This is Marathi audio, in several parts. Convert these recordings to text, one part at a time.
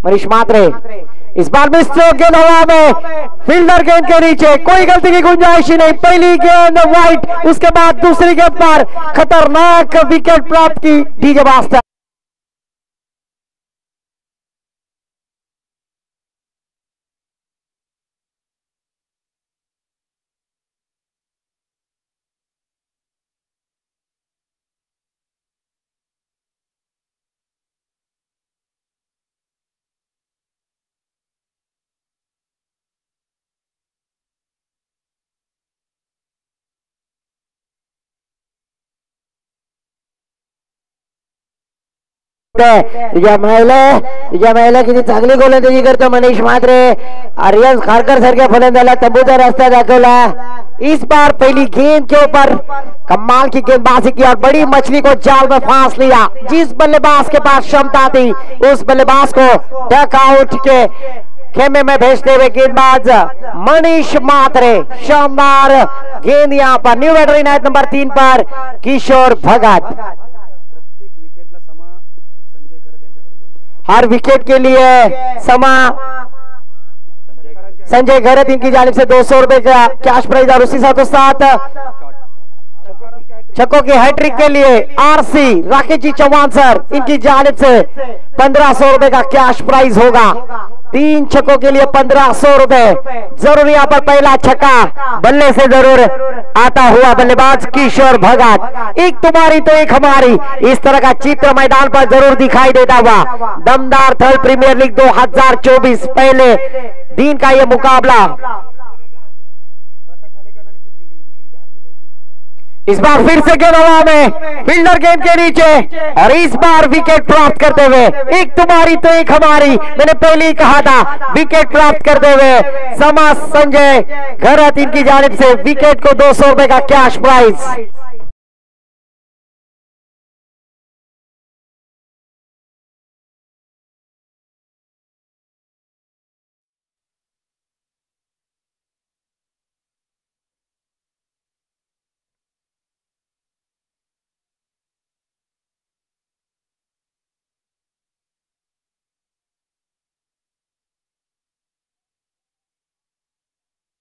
मनीष मात्रे इस बार मिस गेंद हवा में, फील्डर गेंद के नीचे, कोई गलती की गुंजाइश ही नहीं। पहली गेंद वाइट, उसके बाद दूसरी गेंद पर खतरनाक विकेट प्राप्त की डीजे मास्टर। महिला किती चांगली गोलंदाजी करतो मनीष मात्रे। आर्यन खारकर सारख्या फलंदाजाला तंबूचा रस्ता दाखवला। इस बार पहली गेंद के ऊपर कमाल की गेंदबाजी की और बड़ी मछली को जाल में फांस लिया। जिस बल्लेबाज के पास क्षमता थी उस बल्लेबाज को डक आउट के खेमे में भेजते हुए गेंदबाज मनीष मात्रे। शानदार गेंद यहाँ पर न्यू बैटर इनायत नंबर 3 पर किशोर भगत। हर विकेट के लिए समा संजय घरत इनकी जानिब से 200 रुपए का कैश प्राइज और उसी साथ छक्कों की हैट्रिक के लिए आरसी राकेश जी चौहान सर इनकी जानिब से 1500 रुपए का कैश प्राइज होगा। 3 छक्कों के लिए 1500 रुपए। जरूर यहाँ पर पहला छक्का बल्ले से जरूर आता हुआ बल्लेबाज किशोर भगत। एक तुम्हारी तो एक हमारी, इस तरह का चित्र मैदान पर जरूर दिखाई देता हुआ। दमदार थर्ड प्रीमियर लीग 2024 पहले दिन का यह मुकाबला। इस बार फिर से गेंद हवा में, फील्डर गेंद के नीचे और इस बार विकेट प्राप्त करते हुए एक तुम्हारी तो एक हमारी। मैंने पहले ही कहा था विकेट प्राप्त करते हुए समा संजय घरत इनकी जानिब से विकेट को 200 रुपए का कैश प्राइज।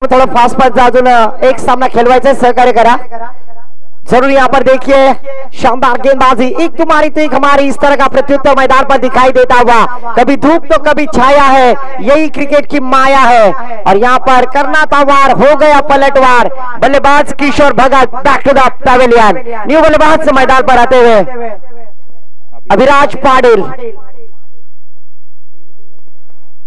थोड़ा फास्ट पास अजून एक सामना खेलवायचा, सहकार्य करा। जरूर यहाँ पर देखिए शानदार गेंदबाजी, एक तुम्हारी तो एक हमारी, इस तरह का प्रत्युत्तर मैदान पर दिखाई देता हुआ। कभी धूप तो कभी छाया है, यही क्रिकेट की माया है। और यहाँ पर करना था वार, हो गया पलटवार। बल्लेबाज Kishore Bhagat back to the pavilion. New बल्लेबाज से मैदान पर आते हुए अभिराज पाटिल।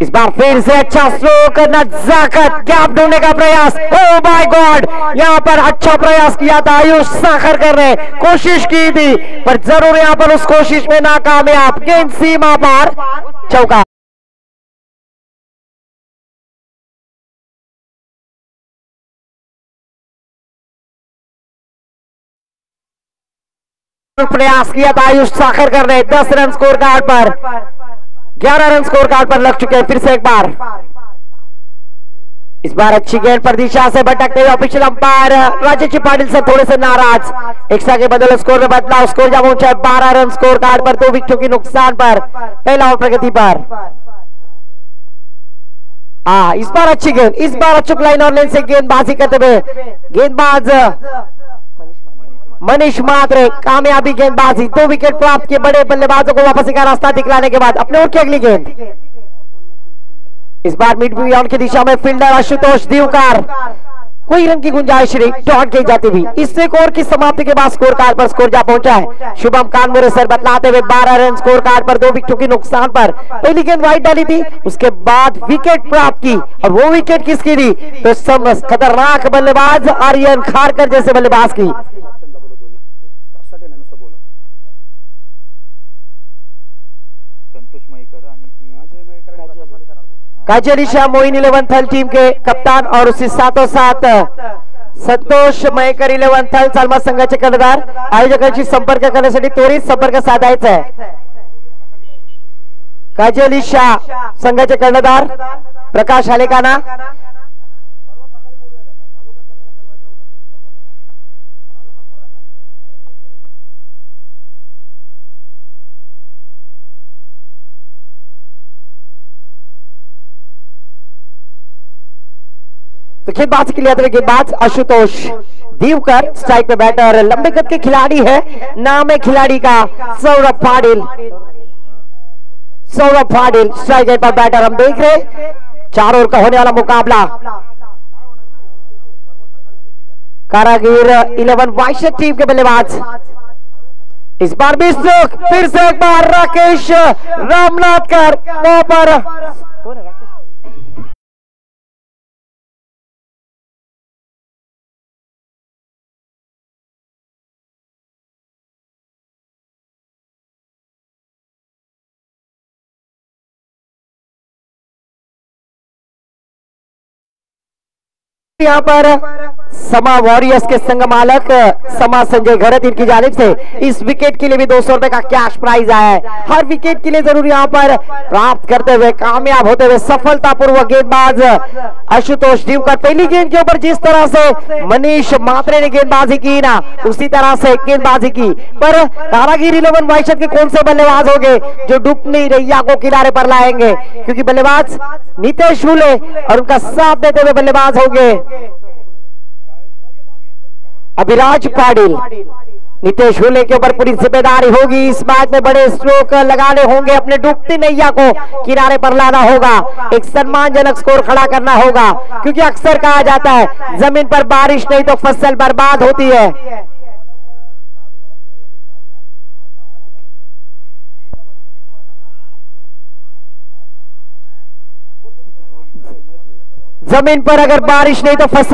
इस बार फिर से अच्छा स्ट्रोक, नजाकत गैप ढूंढने का प्रयास। ओ माय गॉड, यहाँ पर अच्छा प्रयास किया था आयुष साखर करने कोशिश की थी, पर जरूर यहाँ पर उस कोशिश में नाकामयाब। गेंद सीमा पार, चौका। प्रयास किया था आयुष साखर करने 10 रन स्कोर कार्ड पर, 11 रन स्कोर कार्ड पर लग चुके हैं। फिर से एक बार, इस बार अच्छी गेंद पर दिशा से भटकते हुए official umpire Rajesh Patil sir थोड़े से नाराज। एक्स्ट्रा के बदले स्कोर में बदलाव, स्कोर जब पहुंचा 12 रन स्कोर कार्ड पर, 2 विकेटों की नुकसान पर, पहला ओवर प्रगति पर। इस बार अच्छी गेंद, इस बार अचूक लाइन और लेन से गेंदबाजी करते हुए गेंदबाज मनीष मात्रे कामयाबी गेंदबाजी, 2 विकेट प्राप्त किए। बड़े बल्लेबाजों को वापसी का रास्ता दिखलाने के बाद अपने ओर की अगली गेंद, इस बार मिड विकेट की दिशा में फील्डर आशुतोष दिवकार, कोई रन की गुंजाइश नहीं, डॉट की जाती हुई। इस ओवर की समाप्ति के बाद स्कोर कार्ड पर स्कोर जा पहुंचा है शुभम कानमुरे सर बतलाते हुए 12 रन स्कोर कार्ड पर, 2 विकेटों की नुकसान पर। पहली गेंद वाइड डाली थी, उसके बाद विकेट प्राप्त की, और वो विकेट किसकी थी तो खतरनाक बल्लेबाज आर्यन खारकर जैसे बल्लेबाज की। काजलिशा मोइन 11 थल टीम के कप्तान और उसी साथों साथ संतोष मयेकर 11 थल सालमा संघाचे कर्णधार। आयोजकांशी संपर्क करण्यासाठी त्वरित संपर्क साधायचा आहे। काजलिशा संघाचे कर्णधार प्रकाश हालेकाना, तो गेंदबाजी के लिए आते हुए गेंदबाज आशुतोष दीवकर, स्ट्राइक पे बैटर लंबे कद के खिलाड़ी है, नाम है खिलाड़ी का सौरभ पाटिल। सौरभ पाटिल स्ट्राइक पर बैटर हम देख रहे, 4 ओवर का होने वाला मुकाबला। कारागिर 11 वाइशर टीम के बल्लेबाज, इस बार भी स्ट्रोक, फिर से एक बार राकेश रामनाथकर वहां पर यहाँ पर समा वॉरियर्स के संघ मालक समा संजय घरत इनकी जानिब से इस विकेट के लिए भी 200 रुपए का कैश प्राइज आया है। हर विकेट के लिए जरूर यहाँ पर प्राप्त करते हुए कामयाब होते हुए सफलतापूर्वक गेंदबाज आशुतोष दीवकर। पहली गेंद के ऊपर जिस तरह से मनीष मात्रे ने गेंदबाजी की ना, उसी तरह से गेंदबाजी की, पर कारागिर 11 वाइशर के कौन से बल्लेबाज होंगे जो डुबनी रैया को किनारे पर लाएंगे, क्योंकि बल्लेबाज नितेश हुले और उनका साथ देते हुए बल्लेबाज होंगे अभिराज पाटिल। नितेश हुले के ऊपर पूरी जिम्मेदारी होगी, इस मैच में बड़े स्ट्रोक लगाने होंगे, अपने डूबती नैया को किनारे पर लाना होगा, एक सम्मानजनक स्कोर खड़ा करना होगा, क्योंकि अक्सर कहा जाता है जमीन पर बारिश नहीं तो फसल बर्बाद होती है। जमीन पर अगर बारिश नहीं तो फसल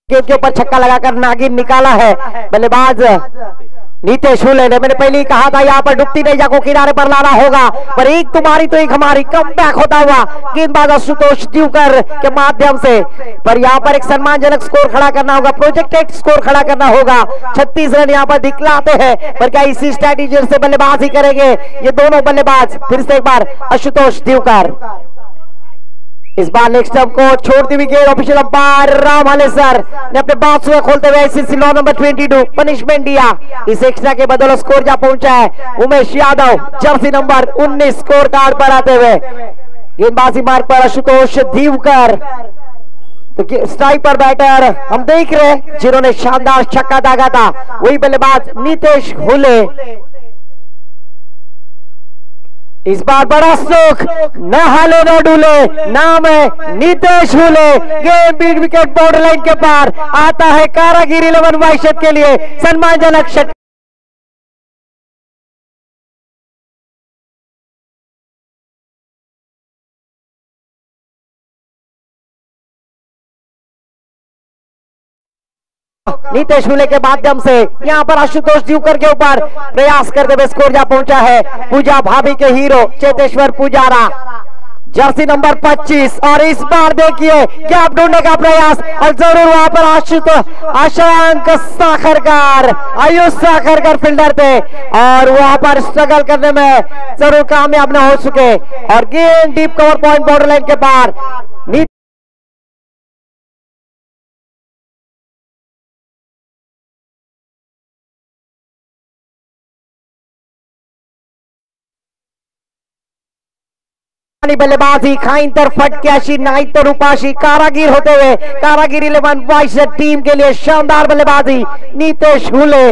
के ऊपर छक्का लगाकर नागिन निकाला है बल्लेबाज नितेश हुले ने। मैंने पहले ही कहा था यहाँ पर डुबती नैया को किनारे पर लाना होगा, पर एक तुम्हारी तो एक हमारी कमबैक होता हुआ गेंदबाज आशुतोष दीवकर के माध्यम से, पर यहाँ पर एक सम्मानजनक स्कोर खड़ा करना होगा, प्रोजेक्टेड स्कोर खड़ा करना होगा। 36 रन यहाँ पर दिखलाते हैं, पर क्या इसी स्ट्रेटेजी से बल्लेबाजी करेंगे ये दोनों बल्लेबाज। फिर से एक बार आशुतोष दीवकर, इस बार नेक्स्ट टर्म को छोड़ती हुई गेंद ऑफिशियल अंपायर राम हाले सर ने अपने बात खोलते हुए आईसीसी लॉ नंबर 22 पनिशमेंट दिया। इस एक्स्ट्रा के बदौलत स्कोर जा पहुंचा है Umesh Yadav jersey number 19 scorecard पर आते हुए। गेंदबाजी मार्ग पर आशुतोष दीवकर, तो स्ट्राइक पर बैटर हम देख रहे जिन्होंने शानदार छक्का दागा था वही बल्लेबाज नितेश हुले। इस बार बड़ा स्ट्रोक, न हाले न डूले, नाम है नितेश हुले। गेंद बीट विकेट बॉर्डर लाइन के पार आता है कारागिर 11 वाइशर के लिए सम्मानजनक शट। नितेश हुले के माध्यम से यहाँ पर आशुतोष दीवकर के ऊपर प्रयास करते हुए स्कोर जा पहुंचा है पूजा भाभी के hero Cheteshwar Pujara jersey number 25। और इस बार देखिए गैप ढूंढने का प्रयास और जरूर वहां पर आशंक साखरकर आयुष साखरकर फील्डर थे और वहां पर स्ट्रगल करने में जरूर कामयाब न हो चुके और गेंद deep cover point border line के पार। बल्लेबाजी खाइंतर फटक्याशी नाइतर उपाशी कारागिर होते हुए कारागिर 11 वाइशर टीम के लिए शानदार बल्लेबाजी नितेश हुले।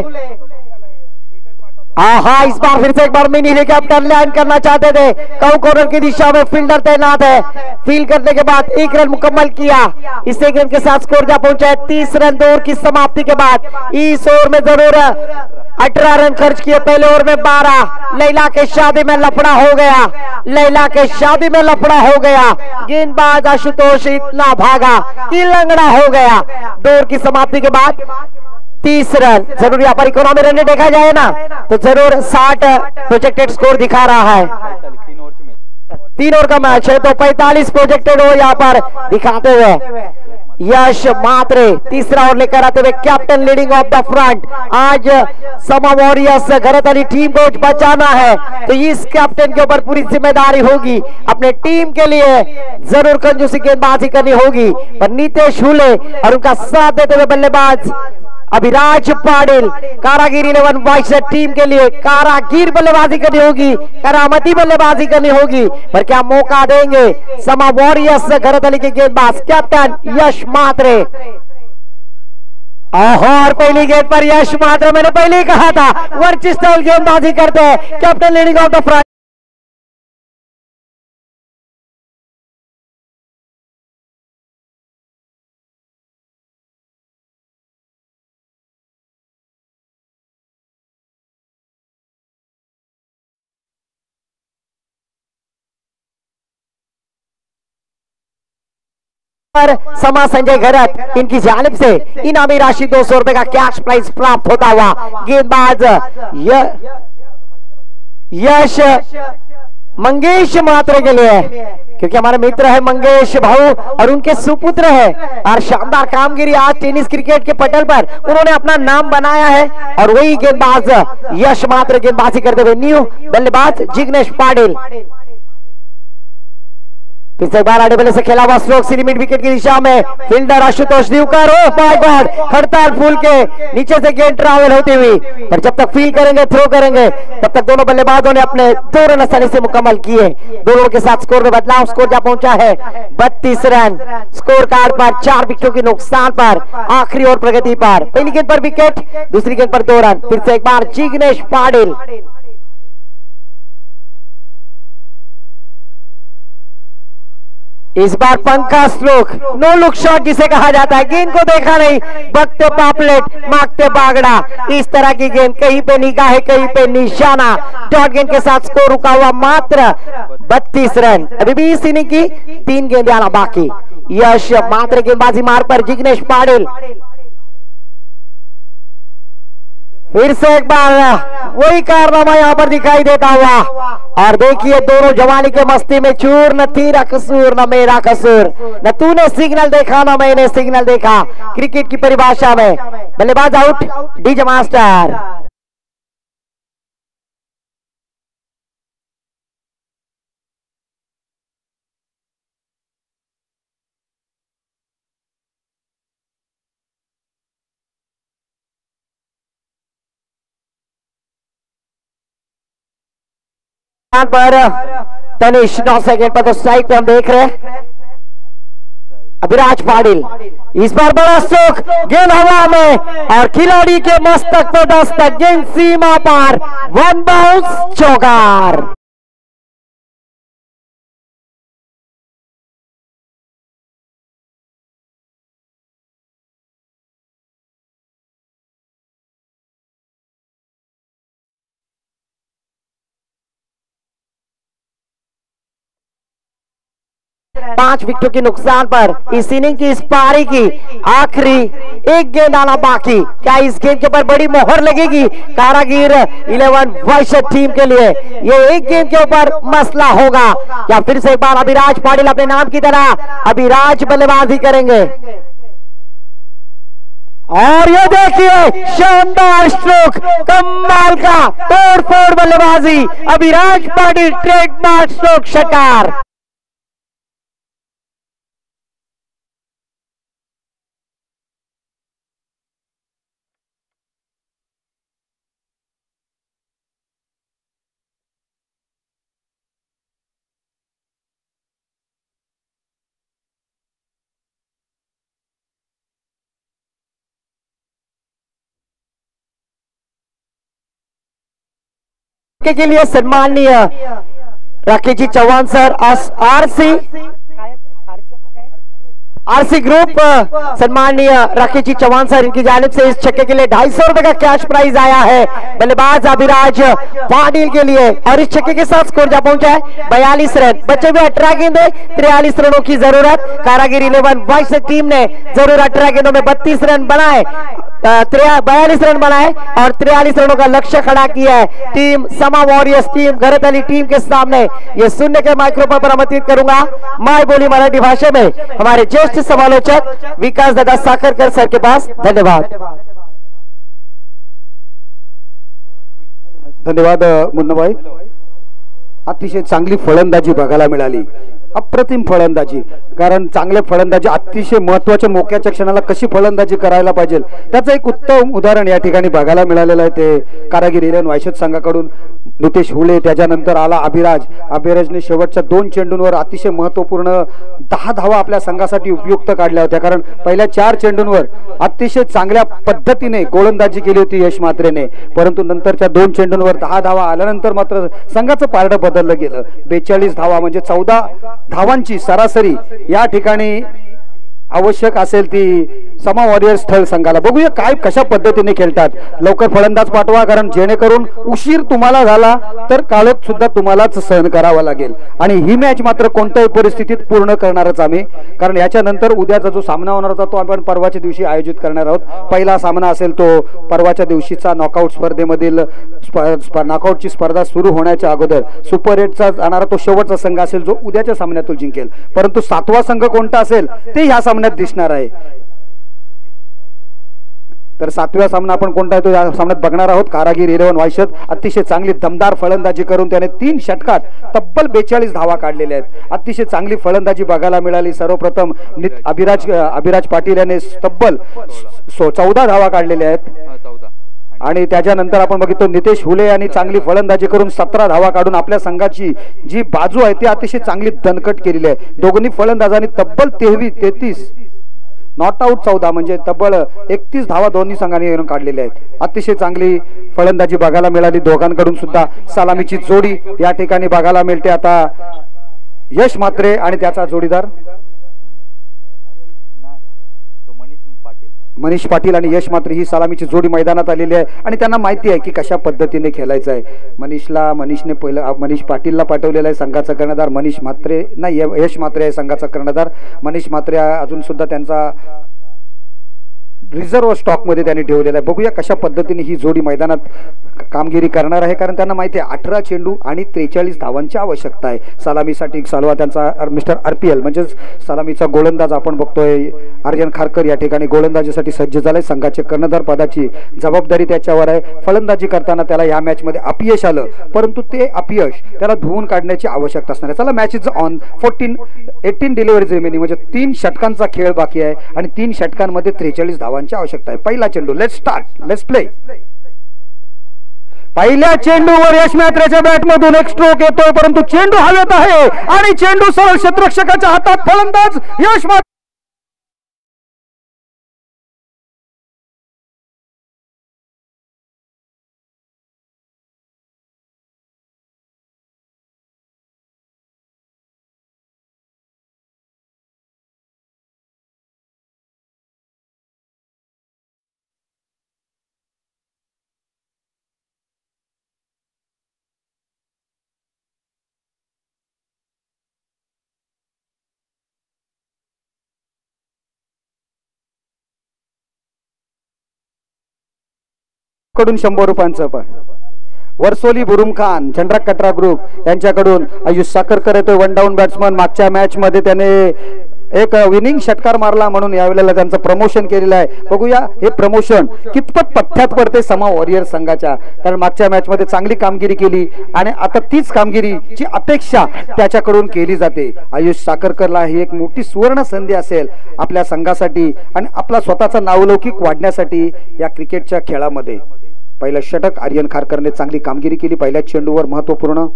हाँ, इस बार फिर से एक बार मिनी हेलीकॉप्टर लैंड करना चाहते थे, काउ कॉर्नर की दिशा में फील्डर तैनात है, फील्ड करने के बाद 1 रन मुकम्मल किया। इस 1 रन के साथ स्कोर जा पहुंचा है 30 रन 2 ओवर की समाप्ति के बाद। इस ओवर में जरूर 18 रन खर्च किए, पहले ओवर में 12। लैला के शादी में लफड़ा हो गया, लैला के शादी में लफड़ा हो गया। गेंदबाज आशुतोष इतना भागा कि लंगड़ा हो गया। 2 ओवर की समाप्ति के बाद 30 रन। जरूर यहाँ पर इकोनॉमी रन देखा जाए ना तो जरूर 60 प्रोजेक्टेड स्कोर दिखा रहा है। 3 ओवर का मैच है तो 45 प्रोजेक्टेड हो यहाँ पर दिखाते हुए यश मात्रे तीसरा ओवर लेकर आते हुए captain leading of the front. आज समा वॉरियर्स घरतली टीम को बचाना है तो इस कैप्टन के ऊपर पूरी जिम्मेदारी होगी। अपने टीम के लिए जरूर कंजूसी गेंदबाजी करनी होगी। पर नीतीश हुले और उनका साथ देते हुए बल्लेबाज अभिराज पाटिल, कारागिर 11 वाइस टीम के लिए कारागिर बल्लेबाजी करनी होगी, करामती बल्लेबाजी करनी होगी। पर क्या मौका देंगे समा वॉरियर्स घरतली के गेंदबाज कैप्टन यश मात्रे। और पहली गेंद पर यश मात्रे, मैंने पहले ही कहा था वर्चिस्टल गेंदबाजी करते हैं captain leading of the front. समा संजय घरत इनकी जानिब से इनामी राशि 200 रुपए का कैश प्राइज प्राप्त होता हुआ गेंदबाज यश मंगेश मात्रे के लिए, क्योंकि हमारे मित्र है मंगेश भाऊ और उनके सुपुत्र है और शानदार कामगिरी आज टेनिस क्रिकेट के पटल पर उन्होंने अपना नाम बनाया है। और वही गेंदबाज यश मात्रे गेंदबाजी करते हुए न्यू बल्लेबाज जिग्नेश पाटिल। फिर से बार आड़े बल्ले से खेला हुआ स्ट्रोक सी लिमिट विकेट की दिशा में fielder Ashutosh Divkar, oh my God, हड़ताल फूल के नीचे से गेंद ट्रैवल होती हुई। पर जब तक फील करेंगे थ्रो करेंगे तब तक दोनों बल्लेबाजों ने अपने 2 रन आसानी से मुकम्मल किए। दोनों के साथ स्कोर में बदलाव, स्कोर जा पहुंचा है 32 रन। स्कोर कार्ड पर 4 विकेटों के नुकसान पर आखिरी ओवर प्रगति पर पहली गेंद पर विकेट, दूसरी गेंद पर 2 रन। फिर से एक बार जिग्नेश पाटिल, इस बार पंखा स्ट्रोक, नो लुक शॉट जिसे कहा जाता है। गेंद को देखा नहीं, बकते पापलेट मांगते बागड़ा, इस तरह की गेंद, कहीं पे निगाह है कहीं पे निशाना। डॉट गेंद के साथ स्कोर रुका हुआ मात्र 32 रन। अभी भी इस इनिंग की 3 गेंदें आना बाकी। यश मात्र गेंदबाजी मार्ग पर जिग्नेश पाटिल, फिर से एक बार वही कारनामा यहां पर दिखाई देता हुआ। और देखिए दोनों जवानी के मस्ती में चूर, न तेरा कसूर न मेरा कसूर, न तूने सिग्नल देखा न मैंने सिग्नल देखा। क्रिकेट की परिभाषा में बल्लेबाज आउट, डीजे मास्टर। पर तनिष 9 सेकंड पर तो स्ट्राइक पे हम देख रहे हैं अभिराज पाटिल। इस बार बड़ा स्ट्रोक, गेंद हवा में और खिलाड़ी के मस्तक पर दस्तक, गेंद सीमा पार, 1 बाउंस चौकार। पांच विकेटों के नुकसान पर इस इनिंग की इस पारी की आखिरी एक गेंद आना बाकी। क्या इस गेंद के ऊपर बड़ी मोहर लगेगी कारागिर 11 वाइस टीम के लिए? ये एक गेंद के ऊपर मसला होगा। क्या फिर से एक बार अभिराज पाटिल अपने नाम की तरह अभिराज बल्लेबाजी करेंगे? और ये देखिए शानदार स्ट्रोक, कमाल का तोड़फोड़ बल्लेबाजी, Abhiraj Patil trademark stroke shutter. के लिए सम्माननीय Rakesh ji Chauhan sir, RC group सम्माननीय राकेश जी चौहान सर, इनकी जानिब से इस छक्के के लिए 250 रुपए का कैश प्राइज आया है बल्लेबाज अभिराज पाटिल के लिए। और इस छक्के के साथ स्कोर जा पहुंचा है 42 रन। बच्चे हुए 18 गेंदे, 43 रनों की जरूरत। कारागिर 11 वाइस टीम ने जरूर 18 गेंदों में 32 रन बनाए। 42 रन बनाए और 43 रनों का लक्ष्य खड़ा किया है टीम समा वॉरियर्स टीम गरतली टीम के सामने। ये सुनने के माइक्रोफोन पर आमंत्रित करूंगा माय बोली मराठी भाषा में हमारे ज्येष्ठ समालोचक विकास दादा साखरकर सर के पास। धन्यवाद। धन्यवाद मुन्नाभाई। अतिशय चांगली फलंदाजी बघायला मिळाली, अप्रतिम फलंदाजी। कारण चांगले फलंदाजी अतिशय महत्त्वाच्या मोक्याच्या क्षणाला कशी फलंदाजी करायला पाहिजे त्याचं एक उत्तम उदाहरण या ठिकाणी बघायला मिळालेलं आहे। ते कारागीर इलेव्हन वायशत संघाकडून नितेश हुले, त्याच्यानंतर आला अभिराजने शेवटच्या 2 चेंडूंवर अतिशय महत्त्वपूर्ण 10 धावा आपल्या संघासाठी उपयुक्त काढल्या होत्या। कारण पहिल्या 4 चेंडूंवर अतिशय चांगल्या पद्धतीने गोलंदाजी केली होती यश म्हात्रेने, परंतु नंतरच्या 2 चेंडूंवर 10 धावा आल्यानंतर मात्र संघाचं पारडं बदललं गेलं। 42 धावा म्हणजे 14 धावांची सरासरी या ठिकाणी आवश्यक असेल ती समा वॉरियर्स स्थळ संघाला। बघूया काय कशा पद्धतीने खेळतात। लवकर फलंदाज पाठवा, कारण जेणेकरून उशीर तुम्हाला झाला तर काळोख सुद्धा तुम्हालाच सहन करावा लागेल। आणि ही मॅच मात्र कोणत्याही परिस्थितीत पूर्ण करणारच आम्ही, कारण याच्यानंतर उद्याचा जो सामना होणार होता तो आपण परवाच्या दिवशी आयोजित करणार आहोत। पहिला सामना असेल तो परवाच्या दिवशीचा नॉकआउट स्पर्धेमधील नॉकआउटची स्पर्धा सुरू होण्याच्या अगोदर सुपर 8चा जाणारा तो शेवटचा संघ असेल जो उद्याच्या सामन्यातून जिंकेल। परंतु 7वा संघ कोणता असेल ते ह्या सामन्यात दिसणार आहे। तर 7व्या सामना आपण कोणता आहे तो या सामन्यात बघणार आहोत। कारागीर इलेव्हन वायशत अतिशय चांगली दमदार फलंदाजी करून त्याने 3 षटकात तब्बल 42 धावा काढलेल्या आहेत। अतिशय चांगली फलंदाजी बघायला मिळाली। सर्वप्रथम अभिराज पाटील याने तब्बल 14 धावा काढलेल्या आहेत आणि त्याच्यानंतर आपण बघितलो नितेश हुले यांनी चांगली फलंदाजी करून 17 धावा काढून आपल्या संघाची जी बाजू आहे ती अतिशय चांगली दणकट केलेली आहे। दोघांनी फलंदाजांनी तब्बल 33 नॉट आउट 14 म्हणजे तब्बल 31 धावा दोन्ही संघांनी काढलेल्या आहेत। अतिशय चांगली फलंदाजी बघायला मिळाली दोघांकडून सुद्धा। सलामीची जोडी या ठिकाणी बघायला मिळते आता यश म्हात्रे आणि त्याचा जोडीदार मनीष पाटील आणि यश म्हात्रे ही सलामीची जोडी मैदानात आलेली आहे आणि त्यांना माहिती आहे की कशा पद्धतीने खेळायचं आहे। मनीषने पहिलं मनीष पाटीलला पाठवलेला आहे संघाचा कर्णधार, मनीष म्हात्रे नाही यश म्हात्रे आहे संघाचा कर्णधार। मनीष म्हात्रे अजून सुद्धा त्यांचा रिझर्व्ह स्टॉक मध्ये त्यांनी ठेवलेला आहे। बघूया कशा पद्धतीने ही जोडी मैदानात कामगिरी करणार आहे, कारण त्यांना माहिती आहे 18 चेंडू आणि 43 धावांची आवश्यकता आहे। सलामीसाठी सलवा त्यांचा मिस्टर RPL म्हणजेच सलामीचा गोलंदाज आपण बघतोय आर्यन खारकर या ठिकाणी गोलंदाजीसाठी सज्ज झालाय। संघाचे कर्णधार पदाची जबाबदारी त्याच्यावर आहे। फलंदाजी करताना त्याला या मॅच मध्ये अपयश आलं, परंतु ते अपयश त्याला धुवून काढण्याची आवश्यकता असणार आहे। चला match is on 18 deliveries remaining म्हणजे 3 षटकांचा खेळ बाकी आहे आणि 3 षटकांमध्ये 43 धावांची आवश्यकता आहे। पहिला चेंडू लेट्स स्टार्ट, लेट्स प्ले। पहिल्या चेंडूवर यश म्हात्रेच्या बॅट मधून एक स्ट्रोक येतोय, परंतु चेंडू हवेत आहे आणि चेंडू सरळ क्षेत्ररक्षकाच्या हातात। फलंदाज यश म्हात्रे कडून 100 रुपयांचं पण वर्सोली बुरुम खान चंद्रा कटरा ग्रुप यांच्याकडून आयुष साखरकर येतोय वन डाऊन बॅट्समन। मागच्या मॅच मध्ये त्याने एक विनिंग षटकार मारला म्हणून यावेळेला त्यांचं प्रमोशन केलेलं आहे। बघूया हे प्रमोशन कितपत पठ्ठ्यात पडते समा वॉरियर्स संघाच्या, कारण मागच्या मॅच मध्ये चांगली कामगिरी केली आणि आता तीच कामगिरीची अपेक्षा त्याच्याकडून केली जाते। आयुष साखरकरला ही एक मोठी सुवर्ण संधी असेल आपल्या संघासाठी आणि आपला स्वतःचा नावलौकिक वाढण्यासाठी या क्रिकेटच्या खेळामध्ये। पहिलं षटक आर्यन खारकरने चांगली कामगिरी केली पहिल्या चेंडूवर महत्वपूर्ण,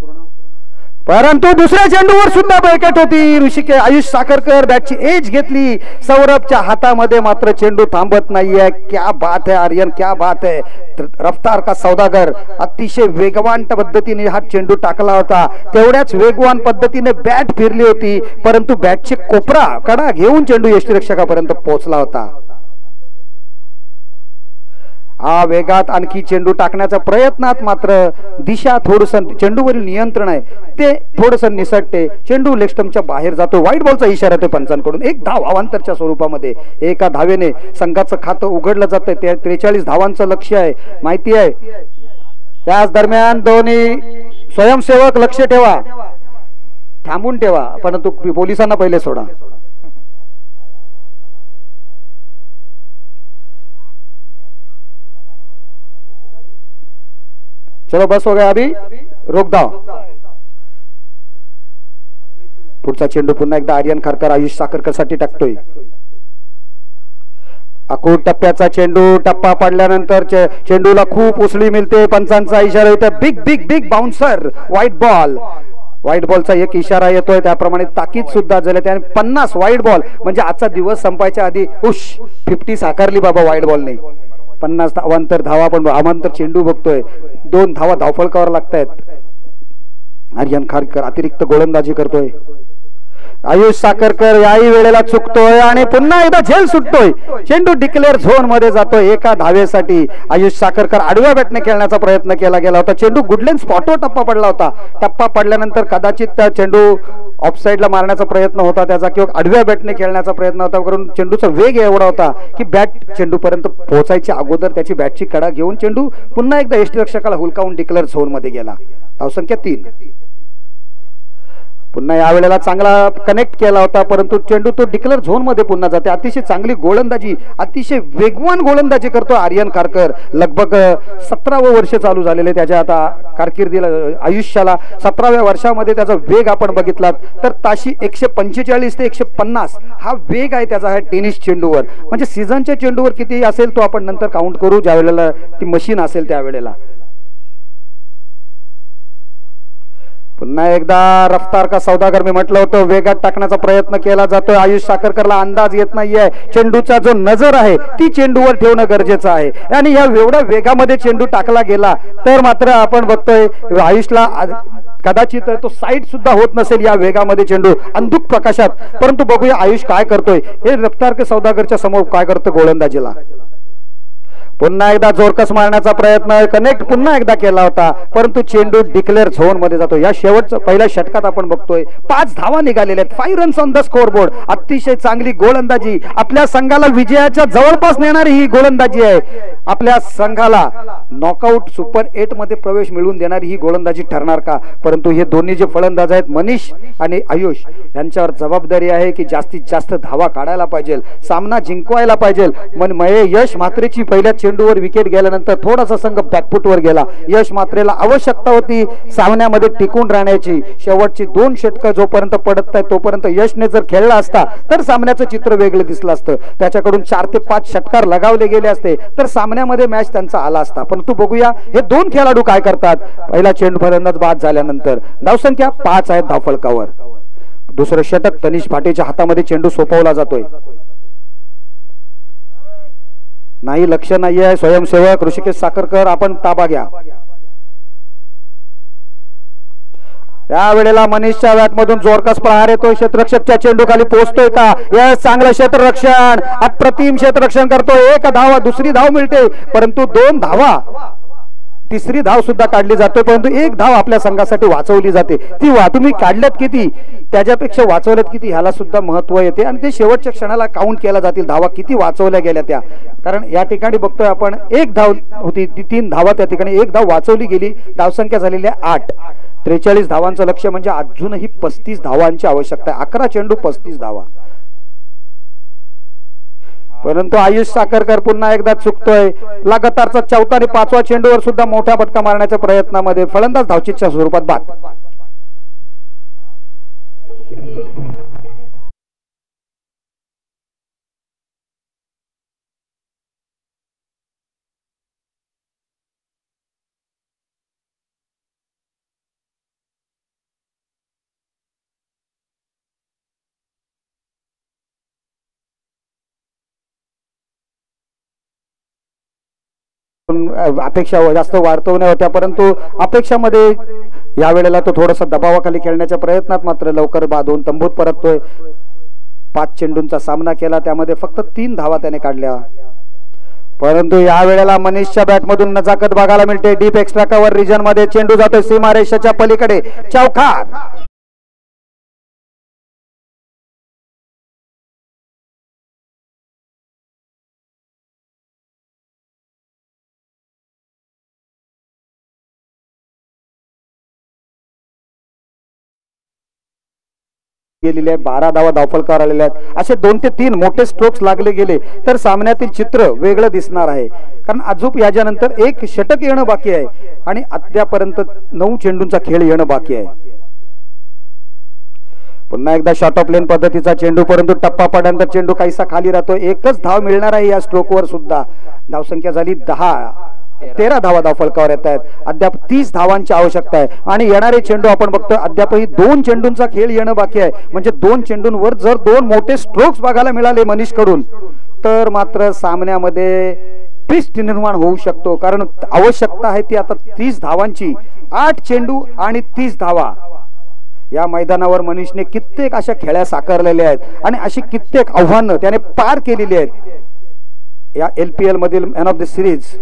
परंतु दुसऱ्या चेंडूवर सुद्धा बळकट होती। आयुष साखरकर बॅटची एज घेतली, सौरभच्या हातामध्ये मात्र चेंडू थांबत नाहीये। क्या बात है आर्यन, क्या बात है। रफ्तार का सौदागर अतिशय वेगवान पद्धतीने हा चेंडू टाकला होता, तेवढ्याच वेगवान पद्धतीने बॅट फिरली होती, परंतु बॅटचे कोपरा कडा घेऊन चेंडू यष्टिरक्षकापर्यंत पोहोचला होता। हा वेगात आणखी चेंडू टाकण्याच्या प्रयत्नात मात्र दिशा थोडस चेंडूवरील नियंत्रण आहे ते थोडस निसटते. चेंडू लेग स्टंपच्या बाहेर जातो. वाईट बॉलचा इशारा येतो पंचांकडून. एक धाव अवांतरच्या स्वरूपामध्ये एका धावेने संघाचं खातं उघडलं जातं. 43 धावांचं लक्ष्य आहे माहिती आहे. त्याच दरम्यान दोन्ही स्वयंसेवक लक्ष ठेवा, थांबून ठेवा, परंतु पोलिसांना पहिले सोडा. चलो बस हो गया, अभी रोक दाव. पुढचा चेंडू पुन्हा एकदा आर्यन खारकर आयुष साखरकर साठी टाकतोय. अकोट टप्प्याचा चेंडू, टप्पा पडल्यानंतर चेंडूला खूप उसळी मिळते. पंचांचा इशारा येतो big big big bouncer, white ball. White बॉलचा एक इशारा येतोय, त्याप्रमाणे ताकीद सुद्धा झाली. त्याने 50 व्हाईट बॉल म्हणजे आजचा दिवस संपायच्या आधी 50 साकारली बाबा व्हाईट बॉलने. 50 अवांतर धावा, पण अवांतर चेंडू बघतोय. 2 धावा धावफलकावर लागतायत. आर्यन खारकर अतिरिक्त गोलंदाजी करतोय. आयुष साखरकर याही वेळेला चुकतोय आणि पुन्हा एकदा झेल सुटतोय. चेंडू डिक्लेअर झोन मध्ये जातोय एका धावेसाठी. आयुष साखरकर आडव्या बॅटने खेळण्याचा प्रयत्न केला गेला होता. चेंडू गुडलेन स्पॉटवर टप्पा पडला होता. टप्पा पडल्यानंतर कदाचित त्या चेंडू ऑफसाईडला मारण्याचा प्रयत्न होता त्याचा, किंवा आडव्या बॅटने खेळण्याचा प्रयत्न होता. करून चेंडूचा वेग एवढा होता की बॅट चेंडूपर्यंत पोहोचायच्या अगोदर त्याची बॅटची कडा घेऊन चेंडू पुन्हा एकदा यष्टिरक्षकाला हुलकावून डिक्लेअर झोन मध्ये गेला. धावसंख्या 3. पुन्हा यावेळेला चांगला कनेक्ट केला होता, परंतु चेंडू तो डिक्लेअर झोन मध्ये पुन्हा जाते. अतिशय चांगली गोलंदाजी, अतिशय वेगवान गोलंदाजी करतो आर्यन खारकर. लगभग 17वं वर्ष चालू झालेले त्याच्या आता कारकिर्दीला, आयुष्याला. 17व्या वर्षामध्ये त्याचा वेग आपण बघितलात तर ताशी 145 ते 150 हा वेग आहे त्याचा टेनिस चेंडूवर. म्हणजे सीझनच्या चेंडूवर किती असेल तो आपण नंतर काउंट करू ज्या वेळेला ती मशीन असेल त्यावेळेला. पुन्हा एकदा रफ्तार का सौदागर मी म्हटलं होतं, वेगात टाकण्याचा प्रयत्न केला जातोय. आयुष साखरकरला अंदाज येत नाहीये. चेंडूचा जो नजर आहे ती चेंडूवर ठेवणं गरजेचं आहे. आणि या एवढ्या वेगामध्ये चेंडू टाकला गेला तर मात्र आपण बघतोय आयुषला कदाचित तो साईड सुद्धा होत नसेल या वेगामध्ये चेंडू अंधुक प्रकाशात. परंतु बघूया आयुष काय करतोय. हे रफ्तार के सौदागरच्या समोर काय करतो गोलंदाजीला. पुन्हा एकदा जोरकस मारण्याचा प्रयत्न, कनेक्ट पुन्हा एकदा केला होता, परंतु चेंडू डिक्लेअर झोन मध्ये जातो. या शेवटच्या पहिल्या षटकात आपण बघतोय 5 धावा निघालेल्या आहेत. 5 रन्स ऑन द स्कोरबोर्ड. अतिशय चांगली गोलंदाजी, आपल्या संघाला विजयाच्या जवळपास नेणारी ही गोलंदाजी आहे. आपल्या संघाला नॉकआउट सुपर 8 मध्ये प्रवेश मिळवून देणारी ही गोलंदाजी ठरणार का. परंतु हे दोन्ही जे फलंदाज आहेत मनीष आणि आयुष यांच्यावर जबाबदारी आहे की जास्तीत जास्त धावा काढायला पाहिजे, सामना जिंकवायला पाहिजे. यश म्हात्रेची पहिल्या चेंडूवर विकेट गेल्यानंतर थोडासा संघ बॅकफुटवर गेला. यश मात्रेला आवश्यकता होती सामन्यामध्ये टिकून राहण्याची. शेवटची 2 षटकं जोपर्यंत पडत आहेत तोपर्यंत यशने जर खेळला असता तर सामन्याचं चित्र वेगळं दिसलं असतं. त्याच्याकडून 4 ते 5 षटकार लगावले गेले असते तर सामन्यामध्ये मॅच त्यांचा आला असता. परंतु बघूया हे 2 खेळाडू काय करतात. पहिला चेंडू फलंदाज बाद झाल्यानंतर धावसंख्या 5 आहे धावफलकावर. दुसरं षटक तनिष फाटेच्या हातामध्ये चेंडू सोपवला जातोय. नाही लक्ष नाहीये. स्वयंसेवक ऋषिकेश साखरकर आपण ताबा घ्या. या वेळेला मनीषच्या बॅट मधून जोरकस प्रहार येतोय. क्षेत्ररक्षकच्या चेंडू खाली पोहोचतोय का. या चांगलं क्षेत्ररक्षण, अप्रतिम क्षेत्ररक्षण करतोय. 1 धाव, दुसरी धाव मिळते, परंतु 2 धावा, तिसरी धाव सुद्धा काढली जाते, परंतु 1 धाव आपल्या संघासाठी वाचवली जाते. ती तुम्ही काढल्यात किती, त्याच्यापेक्षा वाचवल्यात किती ह्याला सुद्धा महत्व येते आणि ते शेवटच्या क्षणाला काउंट केला जातील धावा किती वाचवल्या गेल्या त्या. कारण या ठिकाणी बघतोय आपण 1 धाव होती, ती 3 धावा त्या ठिकाणी 1 धाव वाचवली गेली. धावसंख्या झालेली आहे 8. 43 धावांचं लक्ष्य म्हणजे अजूनही 35 धावांची आवश्यकता आहे. 11 चेंडू 35 धावा. परंतु आयुष साखरकर पुन्हा एकदा चुकतोय. लगातारचा 4था आणि 5वा चेंडूवर सुद्धा मोठा फटका मारण्याच्या प्रयत्नामध्ये फलंदाज धावचीच्या स्वरूपात बाद. अपेक्षा जास्त वाढवण्या होत्या, परंतु अपेक्षामध्ये या वेळेला तो थोडासा दबावाखाली खेळण्याच्या प्रयत्नात मात्र लवकर बांधून तंबूत परततोय. 5 चेंडूंचा सामना केला, त्यामध्ये फक्त 3 धावा त्याने काढल्या. परंतु या वेळेला मनीषच्या बॅट मधून नजाकत बघायला मिळते. डीप एक्स्ट्रा कव्हर रिजन मध्ये चेंडू जातोय सीमारेषेच्या पलीकडे. चौकार. गेलेले आहे. 12 धावा धावफलकावर आलेले आहेत. असे 2 ते 3 मोठे स्ट्रोक्स लागले गेले तर सामन्यातील चित्र वेगळं दिसणार आहे. कारण अजून याच्यानंतर 1 षटक येणं बाकी आहे आणि अद्यापर्यंत 9 चेंडूंचा खेळ येणं बाकी आहे. पुन्हा एकदा शॉर्ट ऑफ लेन पद्धतीचा चेंडू, परंतु टप्पा पडल्यानंतर चेंडू काहीसा खाली राहतो. 1च धाव मिळणार आहे या स्ट्रोकवर सुद्धा. धावसंख्या झाली 13 धावा धावफलकावर येत आहेत. अद्याप 30 धावांची आवश्यकता आहे आणि येणारे चेंडू आपण बघतोय अद्यापही 2 चेंडूंचा खेळ येणं बाकी आहे. म्हणजे 2 चेंडूंवर जर 2 मोठे स्ट्रोक्स बघायला मिळाले मनीष कडून तर मात्र सामन्यामध्ये ट्विस्ट निर्माण होऊ शकतो. कारण आवश्यकता आहे ती आता 30 धावांची. 8 चेंडू आणि 30 धावा. या मैदानावर मनीषने कित्येक अशा खेळ्या साकारलेल्या आहेत आणि अशी कित्येक आव्हानं त्याने पार केलेली आहेत या LPL मधील मॅन ऑफ द सिरीज.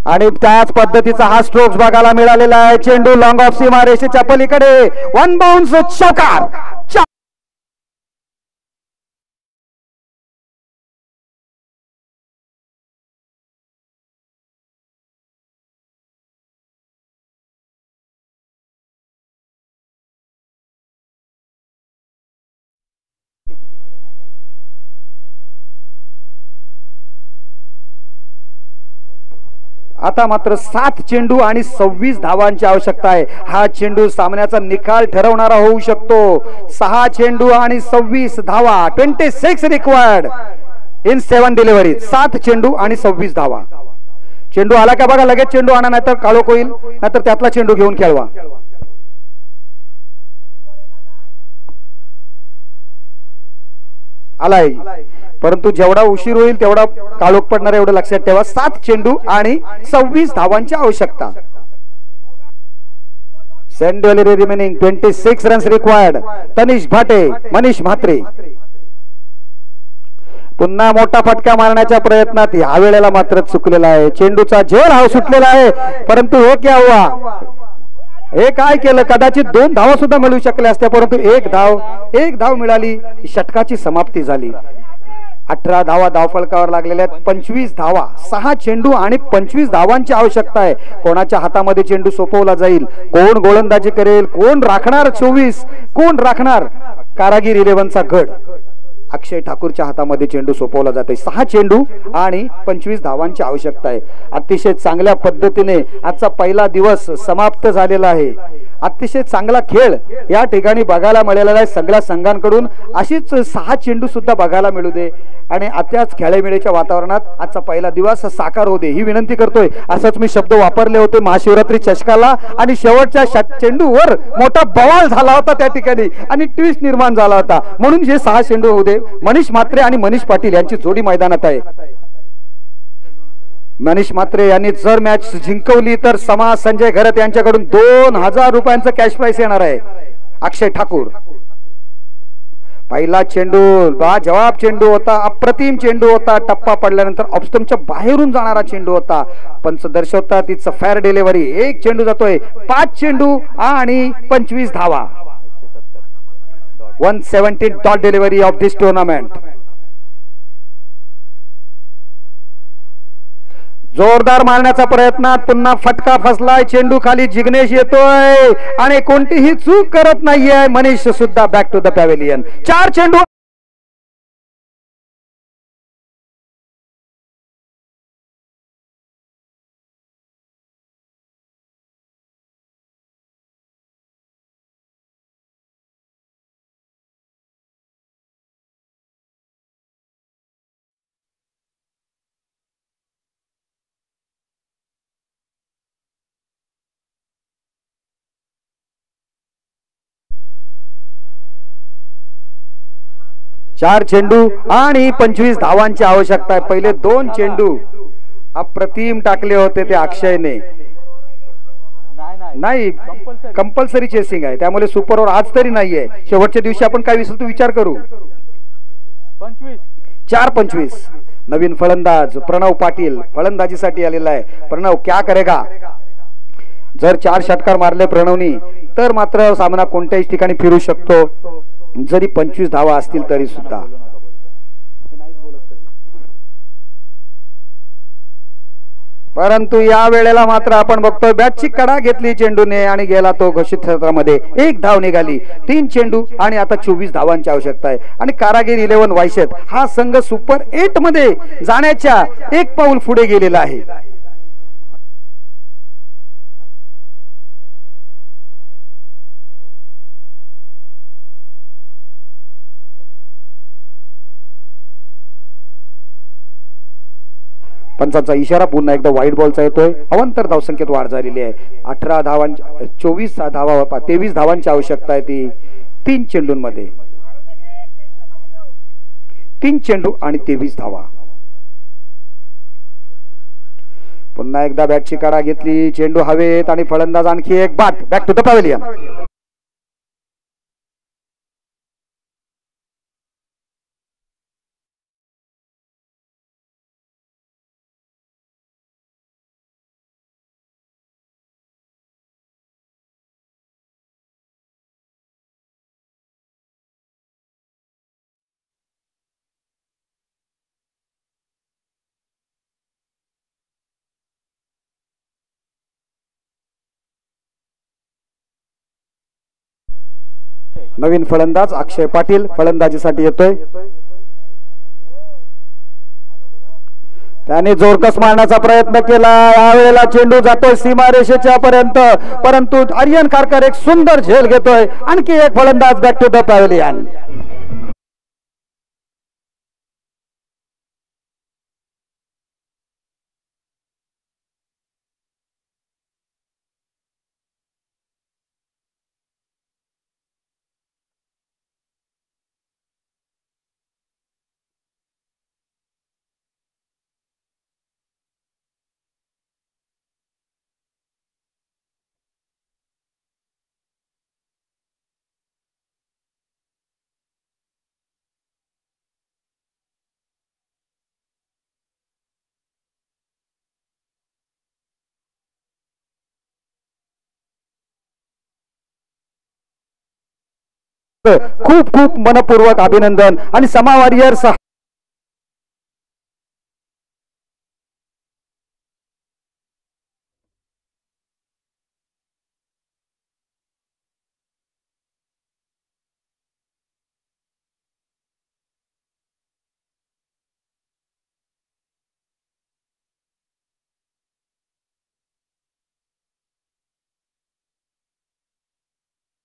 आणि त्याच पद्धतीचा हा स्ट्रोक्स बघायला मिळालेला आहे. चेंडू लॉंग ऑफ सीमारेषेच्या पलीकडे. 1 बाउन्स चौकार. आता मात्र 7 चेंडू आणि 26 धावांची आवश्यकता आहे. हा चेंडू सामन्याचा निकाल ठरवणारा होऊ शकतो. 6 चेंडू आणि 26 धावा. 26 रिक्वायर्ड इन 7 डिलिव्हरी. 7 चेंडू आणि 26 धावा. चेंडू आला का बघा, लगेच चेंडू आणा, नाहीतर काळोख होईल. नाहीतर त्यातला चेंडू घेऊन खेळवा. आलाय, परंतु जेवढा उशीर होईल तेवढा काळोख पडणार एवढं लक्षात ठेवा. 7 चेंडू आणि 26 धावांची आवश्यकता. Send remaining 26 runs required. Tanish Bhate, Manish Mhatre. पुन्हा मोठा फटका मारण्याच्या प्रयत्नात या वेळेला मात्र चुकलेला आहे. चेंडूचा जोर हाव सुटलेला आहे, परंतु हे क्या हुआ, हे काय केलं. कदाचित 2 धावा सुद्धा मिळू शकल्या असत्या, परंतु एक धाव मिळाली. षटकाची समाप्ती झाली. 18 धावा धावफलकावर लागलेल्या आहेत. 25 धावा. 6 चेंडू आणि 25 धावांची आवश्यकता आहे. कोणाच्या हातामध्ये चेंडू सोपवला जाईल, कोण गोलंदाजी करेल, कोण राखणार 24, कोण राखणार कारागीर 11चा गड. अक्षय ठाकूरच्या हातामध्ये चेंडू सोपवला जाते. 6 चेंडू आणि 25 धावांची आवश्यकता आहे. अतिशय चांगल्या पद्धतीने आजचा पहिला दिवस समाप्त झालेला आहे. अतिशय चांगला खेळ या ठिकाणी बघायला मिळालेला आहे सगळ्या संघांकडून. अशीच 6 चेंडू सुद्धा बघायला मिळू दे आणि त्याच खेळीमेळीच्या वातावरणात आजचा पहिला दिवस साकार होऊ दे ही विनंती करतोय. असंच मी शब्द वापरले होते महाशिवरात्री चषकाला आणि शेवटच्या चेंडूवर मोठा बवाल झाला होता त्या ठिकाणी आणि ट्विस्ट निर्माण झाला होता. म्हणून जे 6 चेंडू होऊ दे. मनीष म्हात्रे आणि मनीष पाटील यांची जोडी मैदानात आहे. मनीष म्हात्रे यांनी जर मॅच जिंकवली तर समाज संजय घरत यांच्याकडून 2000 रुपयांचं कॅश प्राइस येणार आहे. अक्षय ठाकूर. पहिला चेंडू जवाब चेंडू होता. अप्रतिम चेंडू होता. टप्पा पडल्यानंतर ऑफस्टंपच्या बाहेरून जाणारा चेंडू होता. पंच दर्शवतात इट्स अ फेअर डिलिव्हरी. 1 चेंडू जातोय. 5 चेंडू आणि 25 धावा. 170 dot delivery of this tournament. जोरदार मारण्याचा प्रयत्न. पुन्हा फटका फसलाय. चेंडू खाली. जिग्नेश येतोय आणि कोणतीही चूक करत नाहीये. मनीष सुद्धा बॅक टू द पॅव्हेलियन. 4 चेंडू. चार चेंडू आणि 25 धावांची आवश्यकता आहे. पहिले 2 चेंडू अप्रतिम टाकले होते ते अक्षयने. नाही कंपल्सरी चेसिंग आहे, त्यामुळे सुपर ओव्हर आज तरी नाहीये. शेवटच्या दिवशी आपण काय विसरतो विचार करू. 4-25 नवीन फलंदाज प्रणव पाटील फलंदाजीसाठी आलेला आहे. प्रणव क्या करेगा? जर 4 षटकार मारले प्रणवनी तर मात्र सामना कोणत्याही ठिकाणी फिरू शकतो, जरी 25 धावा असतील तरी सुद्धा. परंतु या वेळेला मात्र आपण बघतोय बॅटची कडा घेतली चेंडूने आणि गेला तो घोषित क्षेत्रामध्ये. 1 धाव निघाली. 3 चेंडू आणि आता 24 धावांची आवश्यकता आहे. आणि कारागीर 11 वायशेत हा संघ सुपर 8 मध्ये जाण्याच्या 1 पाऊल पुढे गेलेला आहे. पंचांचा इशारा पुन्हा एकदा वाईट बॉलचा येतोय. अवांतर धावसंख्येत वाढ झालेली आहे. 18 धावांच्या 24 धावा 23 धावांची आवश्यकता आहे ती 3 चेंडूंमध्ये. 3 चेंडू आणि 23 धावा. पुन्हा एकदा बॅटची काढा घेतली, चेंडू हवेत आणि फलंदाज आणखी एक बाद. Back to the pavilion. नवीन फलंदाज अक्षय पाटील फलंदाजीसाठी येतोय. त्याने जोरकस मारण्याचा प्रयत्न केला. यावेळेला चेंडू जातोय सीमारेषेच्या पर्यंत, परंतु आर्यन खारकर एक सुंदर झेल घेतोय. आणखी एक फलंदाज बॅक टू द पॅव्हेलियन. खूप खूप मनपूर्वक अभिनंदन आणि समा वॉरियर्स